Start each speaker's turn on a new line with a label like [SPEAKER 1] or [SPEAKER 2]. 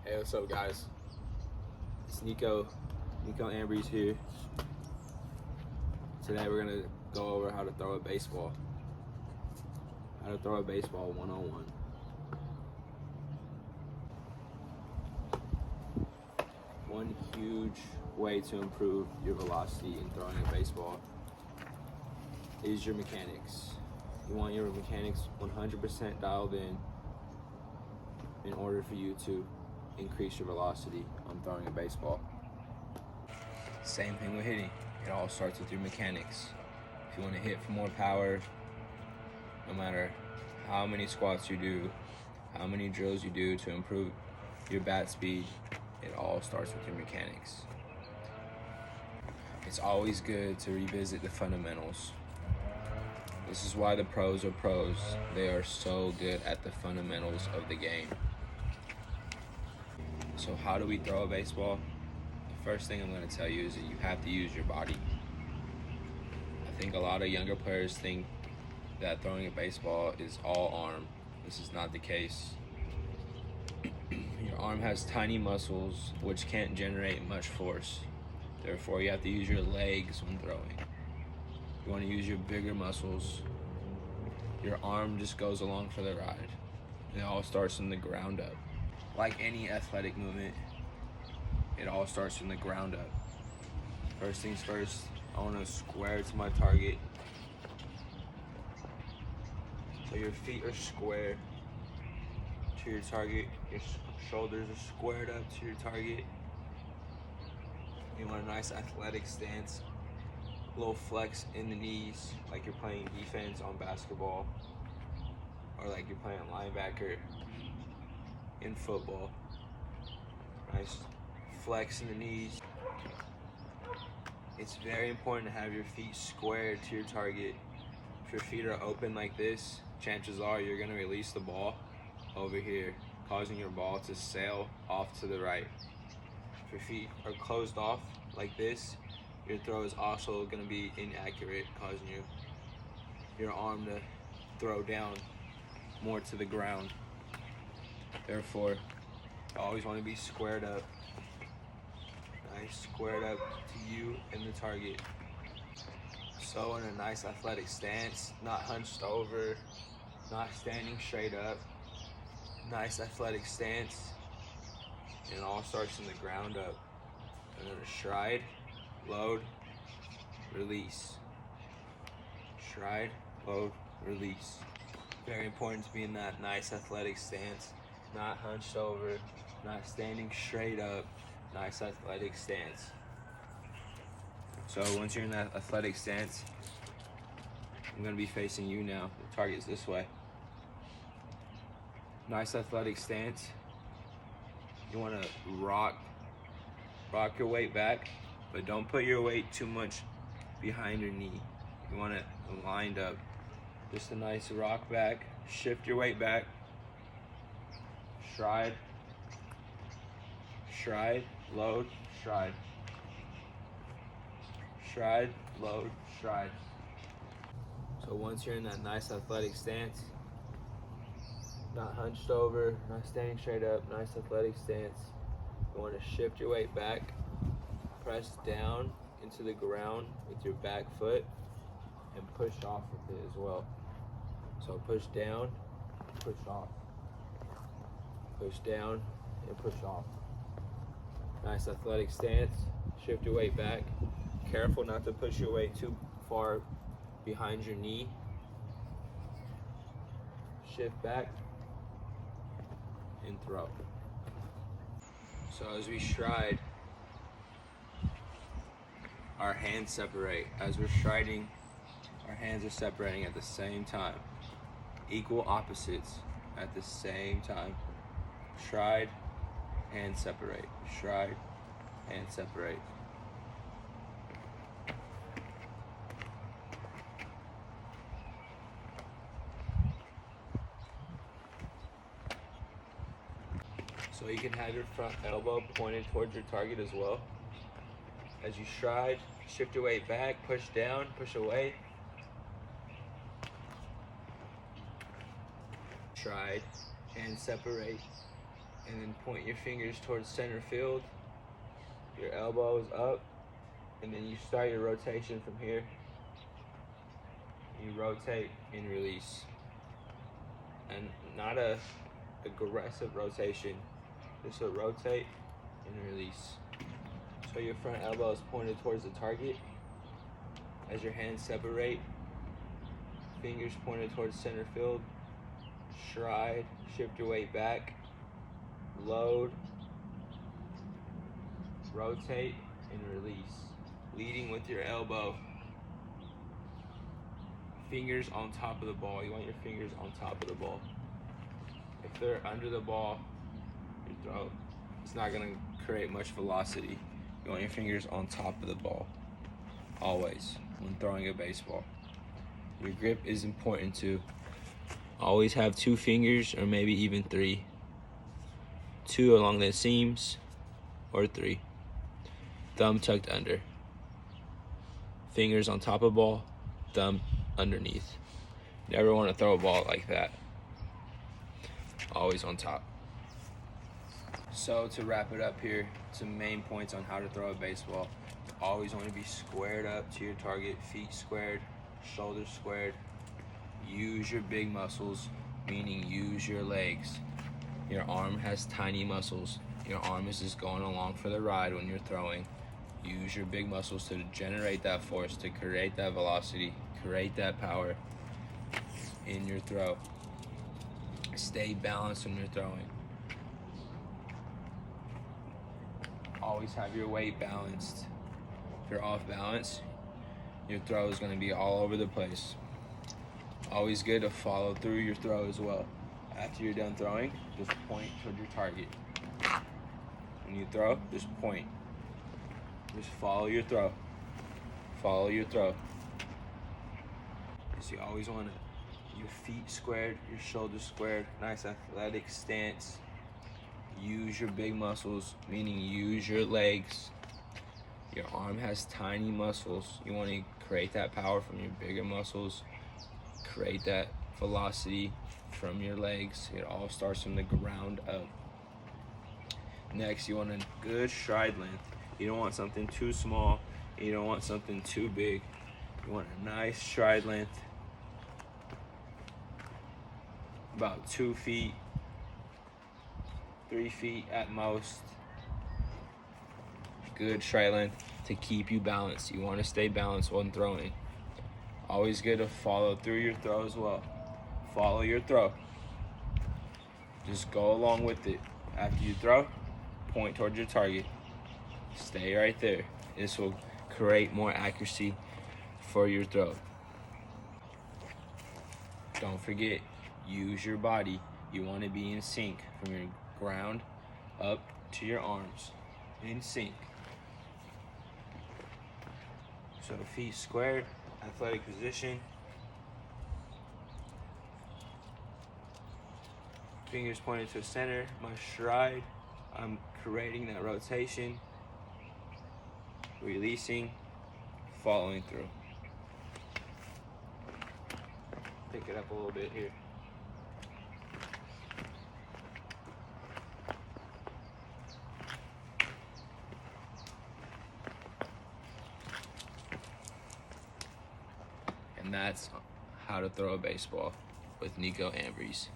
[SPEAKER 1] Hey, what's up, guys? It's Nico Ambry's here. Today we're gonna go over how to throw a baseball. How to throw a baseball 101. One huge way to improve your velocity in throwing a baseball is your mechanics. You want your mechanics 100% dialed in order for you to increase your velocity on throwing a baseball. Same thing with hitting. It all starts with your mechanics. If you want to hit for more power, no matter how many squats you do, how many drills you do to improve your bat speed, it all starts with your mechanics. It's always good to revisit the fundamentals. This is why the pros are pros. They are so good at the fundamentals of the game. So how do we throw a baseball? The first thing I'm going to tell you is that you have to use your body. I think a lot of younger players think that throwing a baseball is all arm. This is not the case. Your arm has tiny muscles which can't generate much force. Therefore, you have to use your legs when throwing. You want to use your bigger muscles. Your arm just goes along for the ride. It all starts from the ground up. Like any athletic movement, it all starts from the ground up. First things first, I want to square to my target. So your feet are square to your target. Your shoulders are squared up to your target. You want a nice athletic stance. A little flex in the knees, like you're playing defense on basketball, or like you're playing linebacker in football. Nice flex in the knees. It's very important to have your feet squared to your target. If your feet are open like this, chances are you're going to release the ball over here, causing your ball to sail off to the right. If your feet are closed off like this, your throw is also going to be inaccurate, causing your arm to throw down more to the ground. Therefore, you always want to be squared up. Nice, squared up to you and the target. So in a nice athletic stance, not hunched over, not standing straight up. Nice athletic stance. And it all starts from the ground up. And then a stride, load, release. Stride, load, release. Very important to be in that nice athletic stance, not hunched over, not standing straight up, nice athletic stance. So once you're in that athletic stance, I'm gonna be facing you now. The target's this way. Nice athletic stance. You wanna rock your weight back, but don't put your weight too much behind your knee. You want it lined up. Just a nice rock back, shift your weight back, stride, stride, load, stride, stride, load, stride. So once you're in that nice athletic stance, not hunched over, not standing straight up, nice athletic stance, you want to shift your weight back, press down into the ground with your back foot, and push off with it as well. So push down, push off. Push down and push off. Nice athletic stance. Shift your weight back. Careful not to push your weight too far behind your knee. Shift back and throw. So as we stride, our hands separate. As we're striding, our hands are separating at the same time. Equal opposites at the same time. Stride, hands separate. Stride, hands separate. So you can have your front elbow pointed towards your target as well. As you stride, shift your weight back, push down, push away. Stride, and separate, and then Point your fingers towards center field. Your elbows up. And then you start your rotation from here. You rotate and release. And not a aggressive rotation. Just a rotate and release. So your front elbow is pointed towards the target. As your hands separate, fingers pointed towards center field. Stride, shift your weight back. Load, rotate, and release. Leading with your elbow. Fingers on top of the ball. You want your fingers on top of the ball. If they're under the ball, your throw, it's not gonna create much velocity. You want your fingers on top of the ball, always, when throwing a baseball. Your grip is important too. Always have 2 fingers, or maybe even 3. 2 along the seams, or 3. Thumb tucked under. Fingers on top of ball, thumb underneath. Never want to throw a ball like that. Always on top. So to wrap it up here, some main points on how to throw a baseball. Always want to be squared up to your target, feet squared, shoulders squared. Use your big muscles, meaning use your legs. Your arm has tiny muscles. Your arm is just going along for the ride when you're throwing. Use your big muscles to generate that force, to create that velocity, create that power in your throw. Stay balanced when you're throwing. Always have your weight balanced. If you're off balance, your throw is going to be all over the place. Always good to follow through your throw as well. After you're done throwing, just point toward your target. When you throw, just point. Just follow your throw. Follow your throw. So you always want your feet squared, your shoulders squared, nice athletic stance. Use your big muscles, meaning use your legs. Your arm has tiny muscles. You want to create that power from your bigger muscles. Create that velocity from your legs. It all starts from the ground up. Next, you want a good stride length. You don't want something too small. You don't want something too big. You want a nice stride length. About 2 feet, 3 feet at most. Good stride length to keep you balanced. You want to stay balanced when throwing. Always good to follow through your throw as well. Follow your throw. Just go along with it. After you throw, point towards your target. Stay right there. This will create more accuracy for your throw. Don't forget, use your body. You want to be in sync from your ground up to your arms. In sync. So feet squared, athletic position. Fingers pointed to the center. My stride, I'm creating that rotation. Releasing, following through. Pick it up a little bit here. And that's how to throw a baseball with Nico Ambrose.